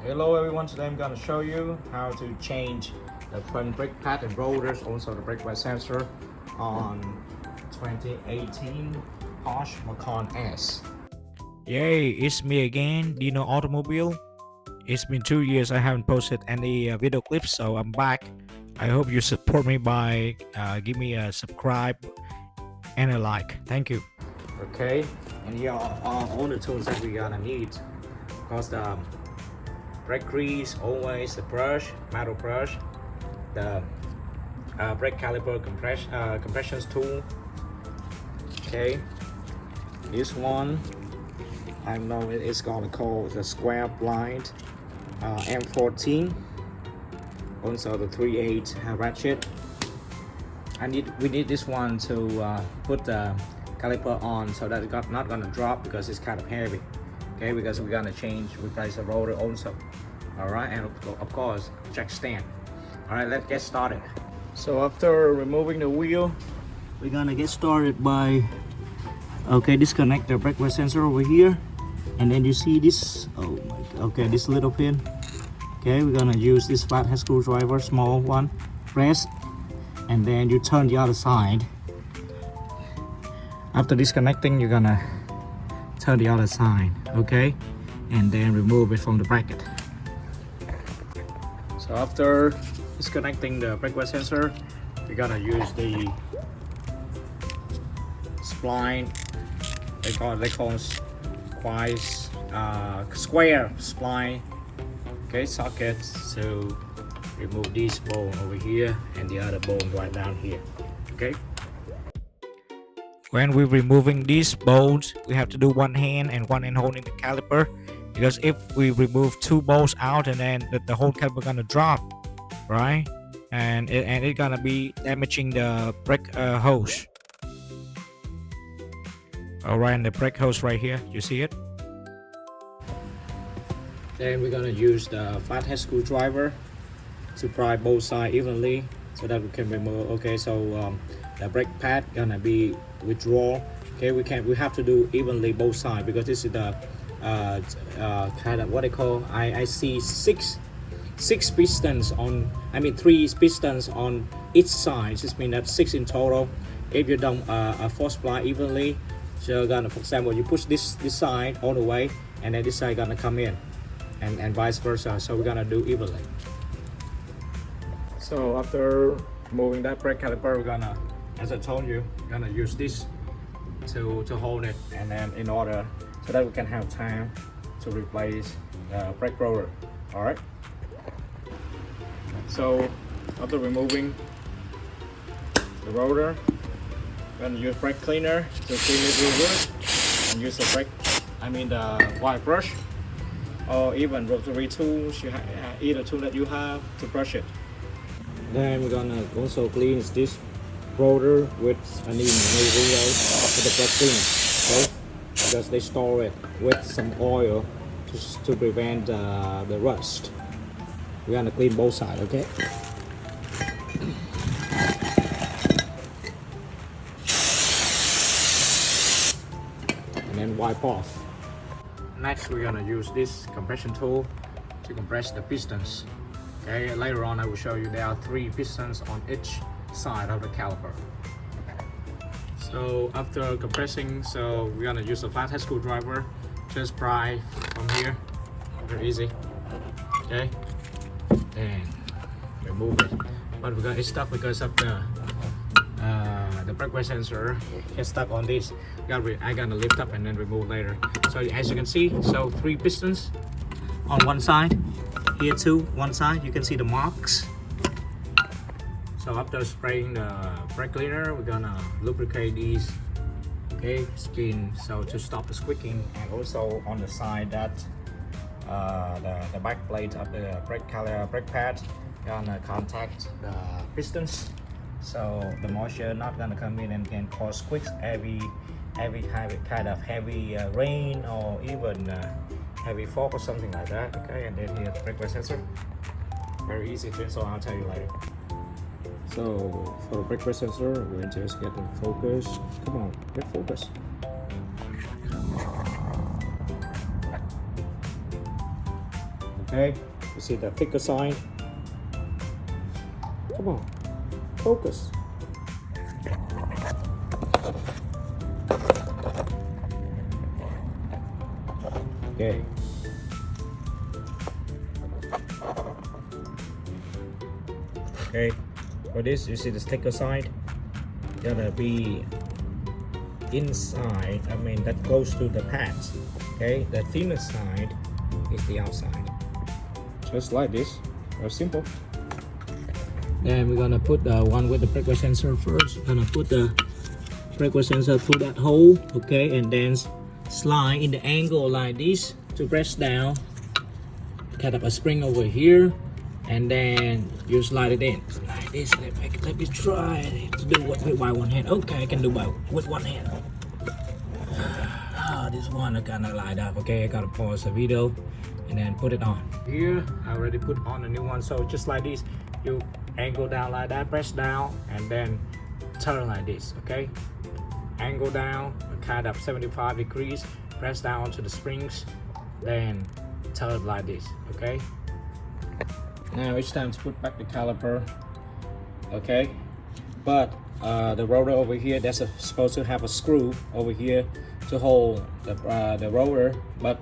Hello everyone, today I'm going to show you how to change the front brake pad and rotors, also the brake sensor on 2018 Porches Macan S. Yay, it's me again, Dino Automobile. It's been 2 years I haven't posted any video clips, so I'm back. I hope you support me by give me a subscribe and a like. Thank you. Okay, and here are all the tools that we're gonna need. Because the brake grease, always the brush, metal brush, the brake caliper compression tool. Okay, this one I know it's gonna call the square blind M14. Also the 3/8 ratchet. We need this one to put the caliper on so that it's not gonna drop because it's kind of heavy. Okay, because we're gonna replace the rotor also. All right, and of course jack stand. All right, let's get started. So after removing the wheel, we're gonna get started by disconnect the brake sensor over here, and then you see this. Oh my God. Okay, this little pin. Okay, we're gonna use this flathead screwdriver, small one. Press, and then you turn the other side. After disconnecting, you're gonna turn the other side, okay, and then remove it from the bracket. So after disconnecting the brake sensor, we're gonna use the spline. They call square spline, okay, sockets to remove this bone over here and the other bone right down here. Okay. When we're removing these bolts, we have to do one hand holding the caliper, because if we remove two bolts out and then the whole caliper gonna drop, right? And it's gonna be damaging the brake hose. Alright, and the brake hose right here, you see it? Then we're gonna use the flathead screwdriver to pry both sides evenly so that we can remove. Okay, so the brake pad gonna be withdraw. Okay, we have to do evenly both sides because this is the kind of what they call. I see six pistons on. I mean 3 pistons on each side. This means that 6 in total. If you don't force apply evenly, so you're gonna, for example, you push this side all the way, and then this side gonna come in, and vice versa. So we're gonna do evenly. So after moving that brake caliper, we're gonna, as I told you, gonna use this to hold it, and then in order so that we can have time to replace the brake rotor. All right. So after removing the rotor, we're gonna use brake cleaner to clean it real good, and use the wire brush, or even rotary tools. Either tool that you have to brush it. Then we're gonna also clean this rotor with the brake cleaner, okay? Because they store it with some oil to prevent the rust. We're gonna clean both sides, okay? And then wipe off. Next, we're gonna use this compression tool to compress the pistons. Okay, later on I will show you there are 3 pistons on each side of the caliper. So after compressing, so we're gonna use a flathead screwdriver. Just pry from here, very easy. Okay, and remove it. But it's stuck because of the brake sensor gets stuck on this. I'm gonna lift up and then remove later. So as you can see, so 3 pistons on one side. Here too, one side, you can see the marks. So after spraying the brake cleaner, we're gonna lubricate these, okay, spin, so to stop the squeaking, and also on the side that the back plate of the brake pad gonna contact the pistons, so the moisture not gonna come in and can cause squeaks every kind of heavy rain, or even heavy fog or something like that. Okay, and then here the brake sensor, very easy to install. I'll tell you later. So for the brake sensor, we'll just get the focus. Come on, get focus. Okay, you see the thicker side. Come on, focus. Okay. Okay, for this you see the thicker side gonna be inside, I mean that goes to the pads. Okay, the thinner side is the outside. Just like this, very simple. Then we're gonna put the one with the pressure sensor first. We're gonna put the pressure sensor through that hole, okay, and then slide in the angle like this to press down. Cut up a spring over here, and then you slide it in like this. Let me try to do it with my one hand. Okay, I can do with one hand. This one I kind of light up. Okay, I gotta pause the video and then put it on. Here I already put on a new one, so just like this, you angle down like that, press down, and then turn like this. Okay, angle down, kind of 75 degrees, press down onto the springs, then turn like this. Okay, now it's time to put back the caliper. Okay, but the rotor over here, that's supposed to have a screw over here to hold the rotor, but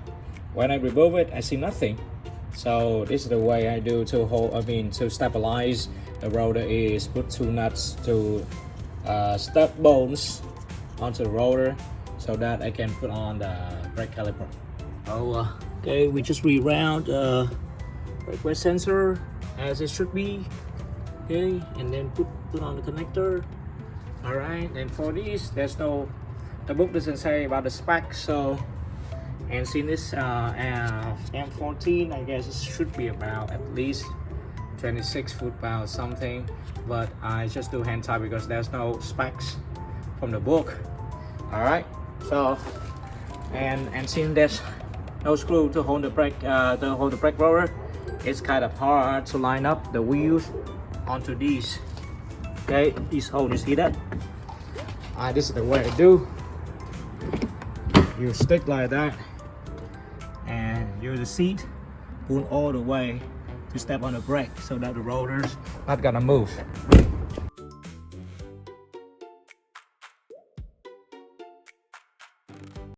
when I remove it, I see nothing. So this is the way I do to hold, to stabilize the rotor, is put two nuts to stud bolts onto the rotor so that I can put on the brake caliper. Okay, we just reroute the brake sensor as it should be. Okay, and then put on the connector. All right, and for this, the book doesn't say about the spec, so, and since this M14, I guess it should be about at least 26 foot-pounds something, but I just do hand tie because there's no specs from the book. All right, so and since there's no screw to hold the brake rotor, it's kind of hard to line up the wheels onto these. Okay, these holes, you see that? This is the way I do. You stick like that, and use the seat, pull all the way to step on the brake so that the rotor's not gonna move.